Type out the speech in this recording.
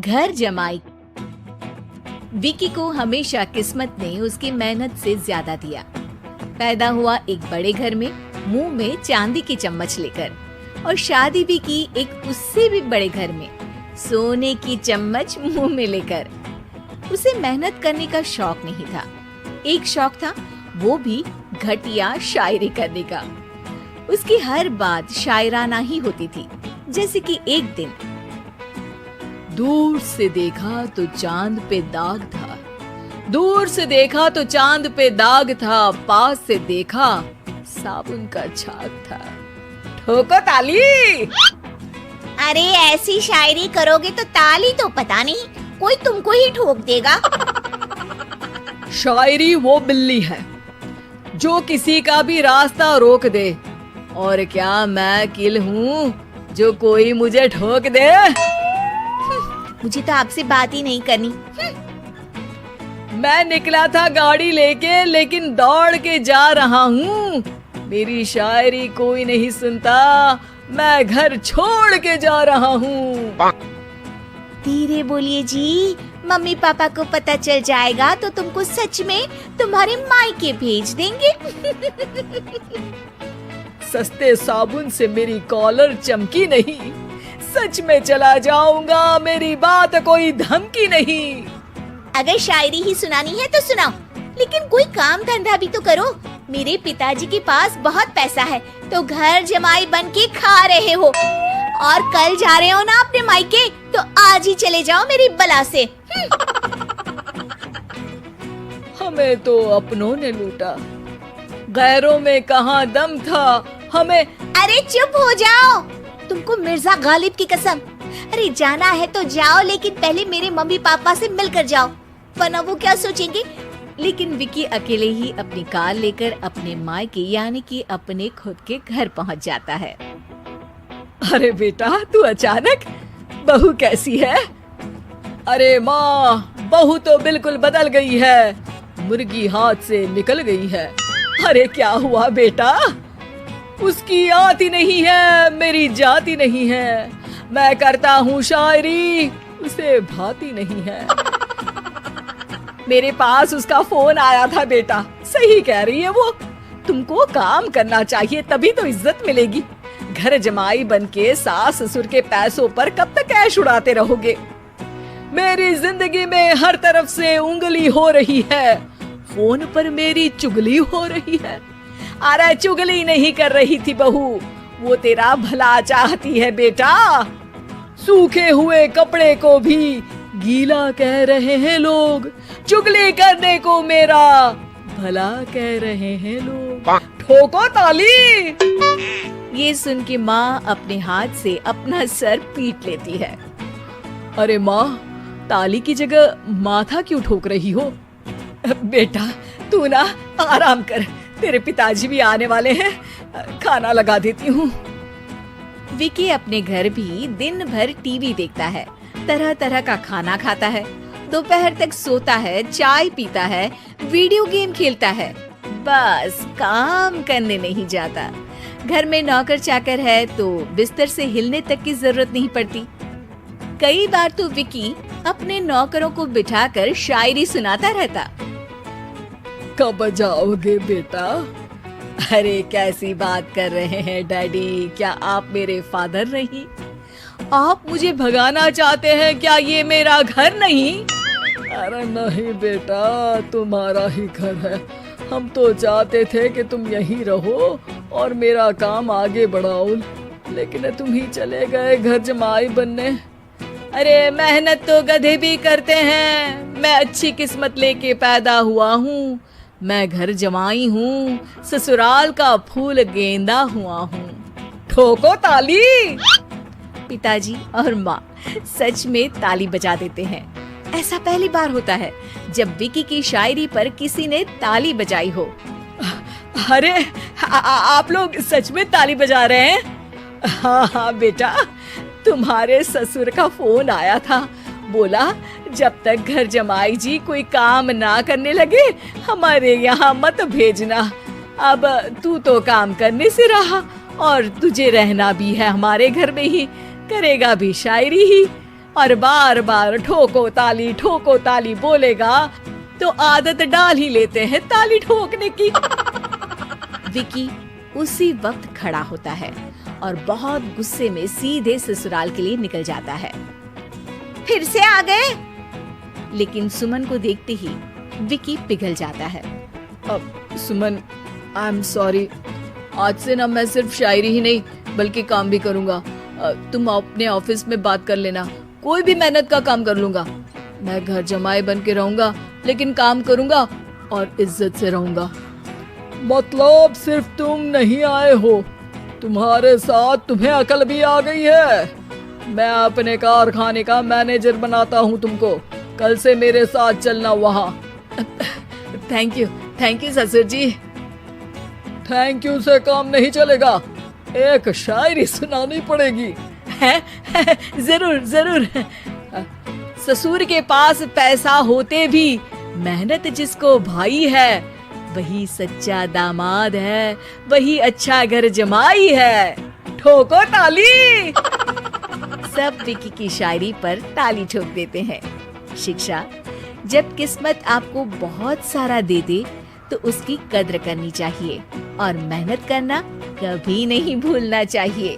घर जमाई। विकी को हमेशा किस्मत ने उसकी मेहनत से ज्यादा दिया। पैदा हुआ एक बड़े घर में, मुंह में चांदी की चम्मच लेकर, और शादी भी की एक उससे भी बड़े घर में, सोने की चम्मच मुंह में लेकर। उसे मेहनत करने का शौक नहीं था। एक शौक था, वो भी घटिया शायरी करने का। उसकी हर बात शायराना ही होती थी। जैसे कि एक दिन, दूर से देखा तो चांद पे दाग था, दूर से देखा तो चांद पे दाग था, पास से देखा साबुन का छाग था। ठोको ताली। अरे ऐसी शायरी करोगे तो ताली तो पता नहीं, कोई तुमको ही ठोक देगा। शायरी वो बिल्ली है जो किसी का भी रास्ता रोक दे, और क्या मैं किल हूँ जो कोई मुझे ठोक दे। मुझे तो आपसे बात ही नहीं करनी। मैं निकला था गाड़ी लेके, लेकिन दौड़ के जा रहा हूँ। मेरी शायरी कोई नहीं सुनता, मैं घर छोड़ के जा रहा हूँ। धीरे बोलिए जी, मम्मी पापा को पता चल जाएगा तो तुमको सच में तुम्हारे मायके भेज देंगे। सस्ते साबुन से मेरी कॉलर चमकी नहीं, सच में चला जाऊंगा, मेरी बात कोई धमकी नहीं। अगर शायरी ही सुनानी है तो सुनाओ, लेकिन कोई काम धंधा भी तो करो। मेरे पिताजी के पास बहुत पैसा है, तो घर जमाई बन के खा रहे हो, और कल जा रहे हो ना अपने मायके, तो आज ही चले जाओ मेरी बला से। हमें तो अपनों ने लूटा, गैरों में कहाँ दम था हमें। अरे चुप हो जाओ, तुमको मिर्जा गालिब की कसम। अरे जाना है तो जाओ, लेकिन पहले मेरे मम्मी पापा से मिलकर जाओ, वरना वो क्या सोचेंगे। लेकिन विकी अकेले ही अपनी कार लेकर अपने मायके यानी कि अपने खुद के घर पहुंच जाता है। अरे बेटा, तू अचानक, बहू कैसी है? अरे माँ, बहू तो बिल्कुल बदल गई है, मुर्गी हाथ से निकल गई है। अरे क्या हुआ बेटा? उसकी आती नहीं है, मेरी जाती नहीं है। मैं करता हूँ शायरी, उसे भाती नहीं है। मेरे पास उसका फोन आया था बेटा, सही कह रही है वो। तुमको काम करना चाहिए, तभी तो इज्जत मिलेगी। घर जमाई बनके सास ससुर के पैसों पर कब तक ऐश उड़ाते रहोगे? मेरी जिंदगी में हर तरफ से उंगली हो रही है, फोन पर मेरी चुगली हो रही है। अरे चुगली नहीं कर रही थी बहू, वो तेरा भला चाहती है बेटा। सूखे हुए कपड़े को भी गीला कह रहे हैं लोग, चुगली करने को मेरा भला कह रहे हैं लोग। ठोको ताली। ये सुन के माँ अपने हाथ से अपना सर पीट लेती है। अरे माँ, ताली की जगह माथा क्यों ठोक रही हो? बेटा तू ना आराम कर, तेरे पिताजी भी आने वाले हैं, खाना लगा देती हूँ। विकी अपने घर भी दिन भर टीवी देखता है, तरह तरह का खाना खाता है, दोपहर तक सोता है, चाय पीता है, वीडियो गेम खेलता है, बस काम करने नहीं जाता। घर में नौकर चाकर है तो बिस्तर से हिलने तक की जरूरत नहीं पड़ती। कई बार तो विकी अपने नौकरों को बिठाकर शायरी सुनाता रहता। कब जाओगे बेटा? अरे कैसी बात कर रहे हैं डैडी, क्या आप मेरे फादर नहीं? आप मुझे भगाना चाहते हैं क्या? ये मेरा घर नहीं। अरे नहीं बेटा, तुम्हारा ही घर है। हम तो चाहते थे कि तुम यहीं रहो और मेरा काम आगे बढ़ाओ, लेकिन तुम ही चले गए घर जमाई बनने। अरे मेहनत तो गधे भी करते हैं, मैं अच्छी किस्मत लेके पैदा हुआ हूँ, मैं घर जमाई हूँ, ससुराल का फूल गेंदा हुआ हूँ। ठोको ताली। पिताजी और माँ सच में ताली बजा देते हैं। ऐसा पहली बार होता है जब विकी की शायरी पर किसी ने ताली बजाई हो। अरे आप लोग सच में ताली बजा रहे हैं? हाँ हाँ बेटा, तुम्हारे ससुर का फोन आया था, बोला जब तक घर जमाई जी कोई काम ना करने लगे हमारे यहाँ मत भेजना। अब तू तो काम करने से रहा और तुझे रहना भी है हमारे घर में ही, करेगा भी शायरी ही। और बार बार ठोको ताली बोलेगा तो आदत डाल ही लेते हैं ताली ठोकने की। विकी उसी वक्त खड़ा होता है और बहुत गुस्से में सीधे ससुराल के लिए निकल जाता है। फिर से आ गए? लेकिन सुमन को देखते ही विकी पिघल जाता है। अब सुमन, आई एम सॉरी, आज से ना मैं सिर्फ शायरी ही नहीं बल्कि काम भी करूंगा। तुम अपने ऑफिस में बात कर लेना, कोई भी मेहनत का काम कर लूंगा। मैं घर जमाई बन के रहूंगा लेकिन काम करूंगा और इज्जत से रहूंगा। मतलब सिर्फ तुम नहीं आए हो, तुम्हारे साथ तुम्हें अकल भी आ गई है। मैं अपने कारखाने का मैनेजर बनाता हूँ तुमको, कल से मेरे साथ चलना वहाँ। थैंक यू ससुर जी। थैंक यू से काम नहीं चलेगा, एक शायरी सुनानी पड़ेगी। जरूर। ससुर के पास पैसा होते भी मेहनत जिसको भाई है, वही सच्चा दामाद है, वही अच्छा घर जमाई है। ठोको ताली। सब विकी की शायरी पर ताली ठोक देते हैं। शिक्षा, जब किस्मत आपको बहुत सारा दे दे तो उसकी कद्र करनी चाहिए और मेहनत करना कभी नहीं भूलना चाहिए।